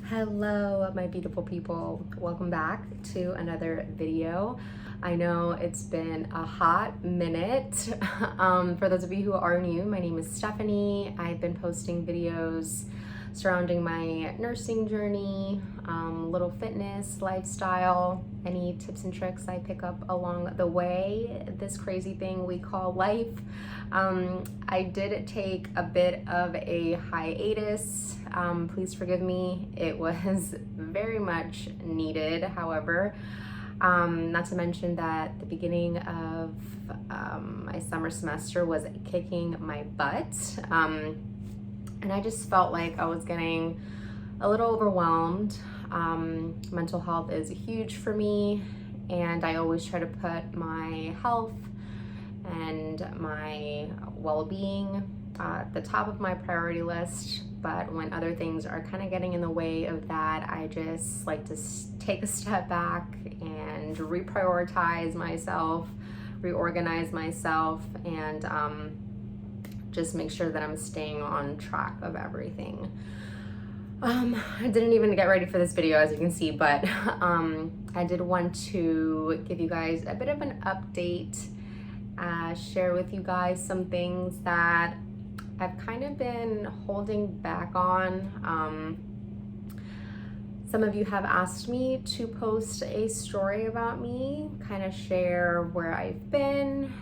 Hello, my beautiful people. Welcome back to another video. I know it's been a hot minute. For those of you who are new, my name is Stephanie. I've been posting videos surrounding my nursing journey, little fitness, lifestyle, any tips and tricks I pick up along the way, this crazy thing we call life. I did take a bit of a hiatus. Please forgive me. It was very much needed. However, not to mention that the beginning of my summer semester was kicking my butt. And I just felt like I was getting a little overwhelmed. Mental health is huge for me, and I always try to put my health and my well-being at the top of my priority list. But when other things are kind of getting in the way of that, I just like to take a step back and reprioritize myself, reorganize myself, and just make sure that I'm staying on track of everything. I didn't even get ready for this video, as you can see, but I did want to give you guys a bit of an update, share with you guys some things that I've kind of been holding back on. Some of you have asked me to post a story about me, kind of share where I've been,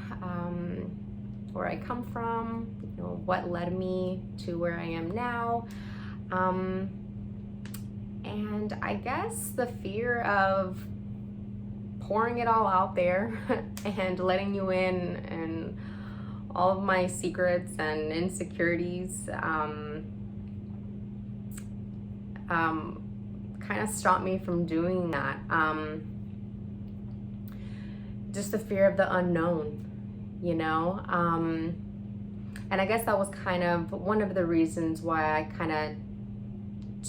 where I come from, you know, what led me to where I am now. And I guess the fear of pouring it all out there and letting you in and all of my secrets and insecurities kind of stopped me from doing that. Just the fear of the unknown, you know? And I guess that was kind of one of the reasons why I kind of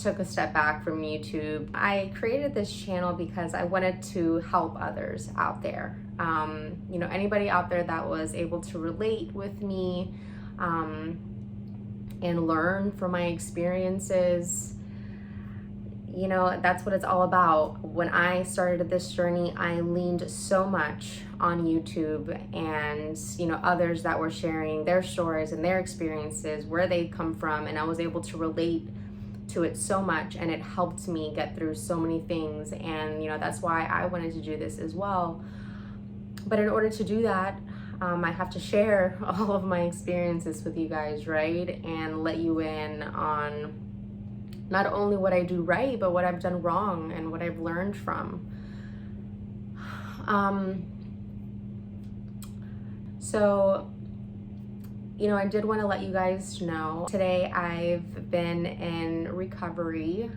took a step back from YouTube. I created this channel because I wanted to help others out there. You know, anybody out there that was able to relate with me and learn from my experiences. You know, that's what it's all about. When I started this journey, I leaned so much on YouTube and, you know, others that were sharing their stories and their experiences, where they come from, and I was able to relate to it so much, and it helped me get through so many things. And, you know, that's why I wanted to do this as well. But in order to do that, I have to share all of my experiences with you guys, right? And let you in on not only what I do right, but what I've done wrong and what I've learned from. So, you know, I did want to let you guys know, today I've been in recovery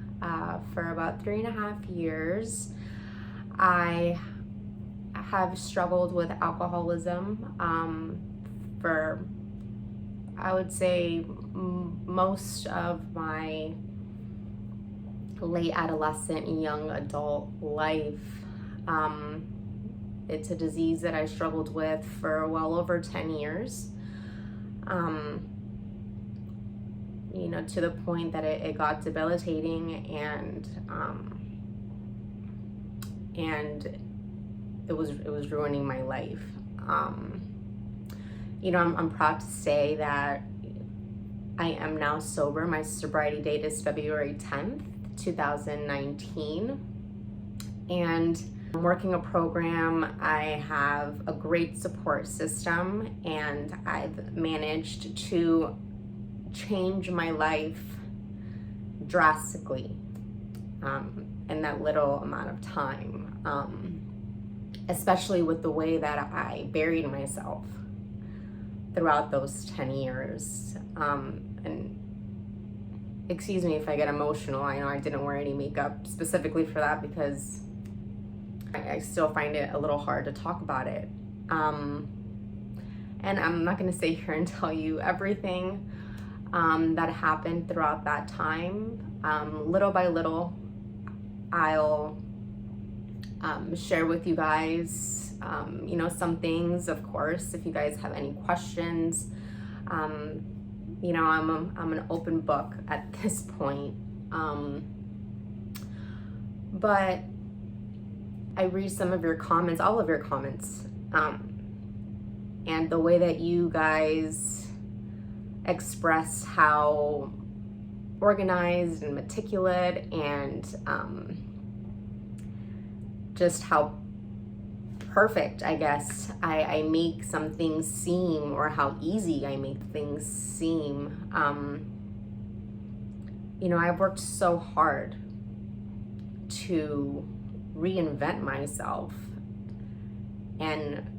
for about 3.5 years. I have struggled with alcoholism for, I would say, most of my late adolescent and young adult life. It's a disease that I struggled with for well over 10 years. You know, to the point that it got debilitating, and it was ruining my life. You know, I'm proud to say that I am now sober. My sobriety date is February 10th, 2019. And I'm working a program. I have a great support system, and I've managed to change my life drastically in that little amount of time, especially with the way that I buried myself throughout those 10 years. And excuse me if I get emotional. I know I didn't wear any makeup specifically for that because I still find it a little hard to talk about it. And I'm not gonna sit here and tell you everything that happened throughout that time. Little by little, I'll share with you guys, you know, some things, of course, if you guys have any questions. You know, I'm an open book at this point. But I read some of your comments, all of your comments, and the way that you guys express how organized and meticulous and just how perfect, I guess, I make some things seem, or how easy I make things seem. You know, I've worked so hard to reinvent myself and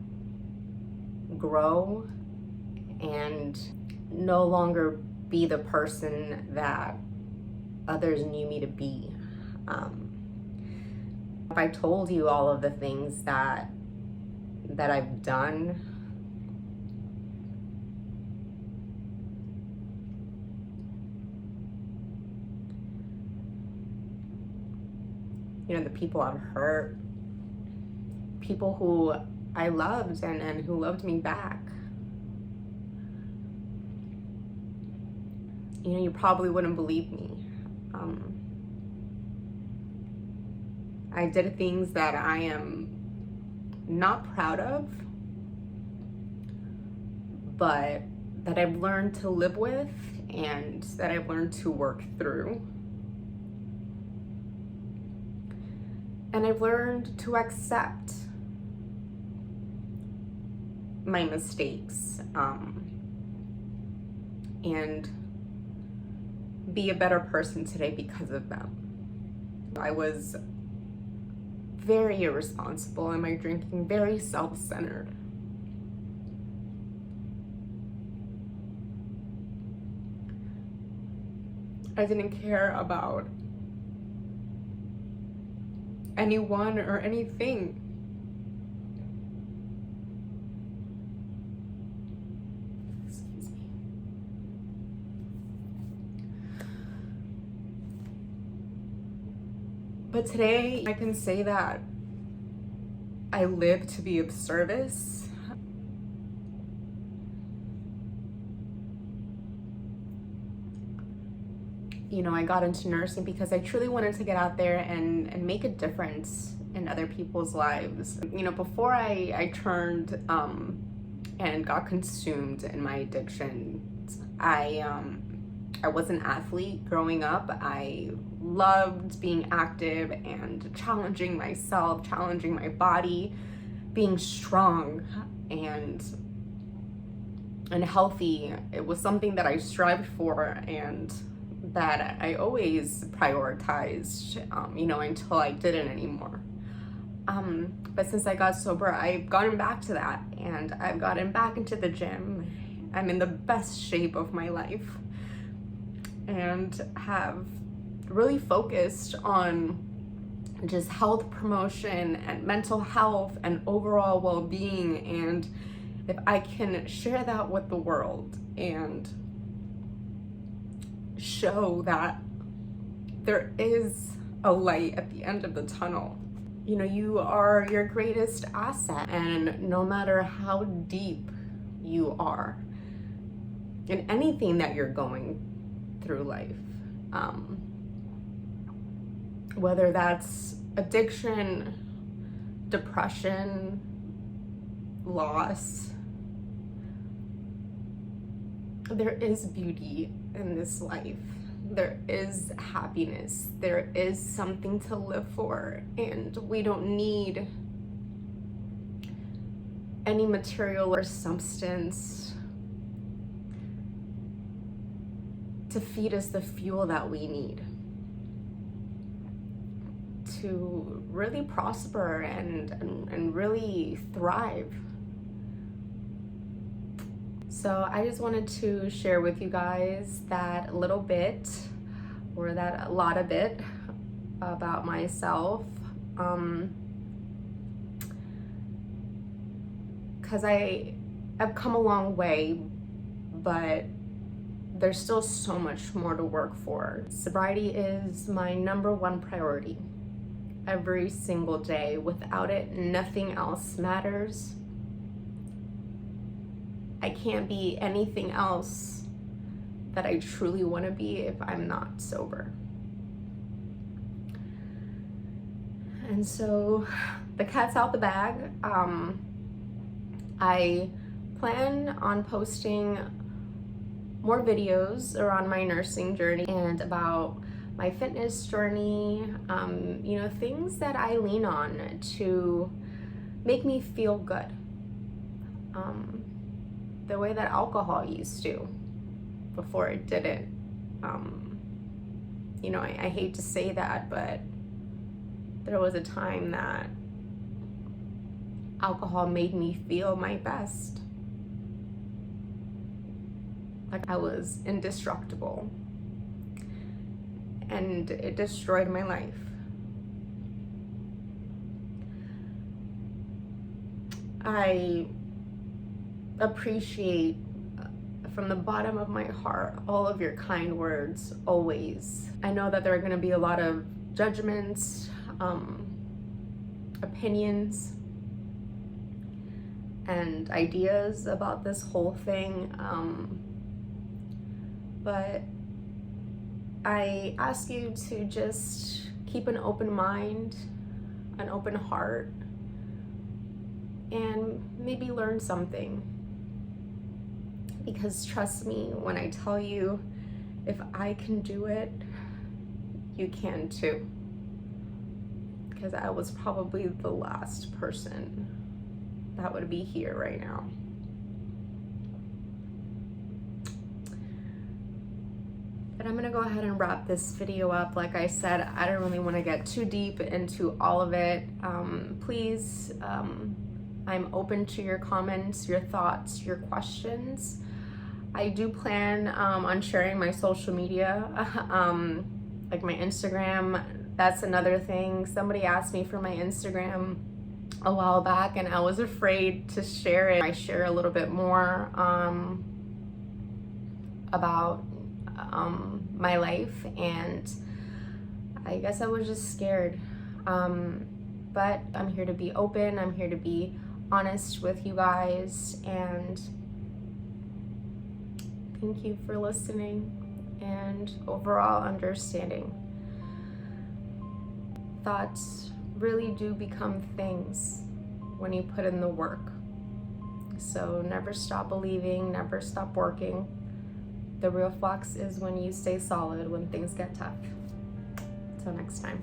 grow and no longer be the person that others knew me to be. If I told you all of the things that I've done, you know, the people I've hurt, people who I loved and who loved me back, you know, you probably wouldn't believe me. I did things that I am not proud of, but that I've learned to live with and that I've learned to work through. And I've learned to accept my mistakes and be a better person today because of them. I was very irresponsible in my drinking, very self-centered. I didn't care about anyone or anything. Excuse me. But today I can say that I live to be of service. You know, I got into nursing because I truly wanted to get out there and make a difference in other people's lives. You know, before I turned and got consumed in my addictions, I was an athlete growing up. I loved being active and challenging myself, challenging my body, being strong and healthy. It was something that I strived for and that I always prioritized, you know, until I didn't anymore. But since I got sober, I've gotten back to that, and I've gotten back into the gym. I'm in the best shape of my life and have really focused on just health promotion and mental health and overall well-being. And if I can share that with the world and show that there is a light at the end of the tunnel. You know, you are your greatest asset, and no matter how deep you are in anything that you're going through life, whether that's addiction, depression, loss, there is beauty in this life. There is happiness. There is something to live for, and we don't need any material or substance to feed us the fuel that we need to really prosper and really thrive. So I just wanted to share with you guys that little bit, or that a lot of it, about myself, because I've come a long way, but there's still so much more to work for. Sobriety is my #1 priority every single day. Without it, nothing else matters. I can't be anything else that I truly want to be if I'm not sober. And so the cat's out the bag. I plan on posting more videos around my nursing journey and about my fitness journey, you know, things that I lean on to make me feel good. The way that alcohol used to before it didn't. You know, I hate to say that, but there was a time that alcohol made me feel my best. Like I was indestructible. And it destroyed my life. I appreciate from the bottom of my heart all of your kind words, always. I know that there are gonna be a lot of judgments, opinions, and ideas about this whole thing, but I ask you to just keep an open mind, an open heart, and maybe learn something. Because trust me when I tell you, if I can do it, you can too. Because I was probably the last person that would be here right now. But I'm gonna go ahead and wrap this video up. Like I said, I don't really want to get too deep into all of it. Please, I'm open to your comments, your thoughts, your questions. I do plan on sharing my social media, like my Instagram. That's another thing. Somebody asked me for my Instagram a while back and I was afraid to share it. I share a little bit more about my life, and I guess I was just scared. But I'm here to be open. I'm here to be honest with you guys, and thank you for listening and overall understanding. Thoughts really do become things when you put in the work. So never stop believing, never stop working. The real flex is when you stay solid when things get tough. Until next time.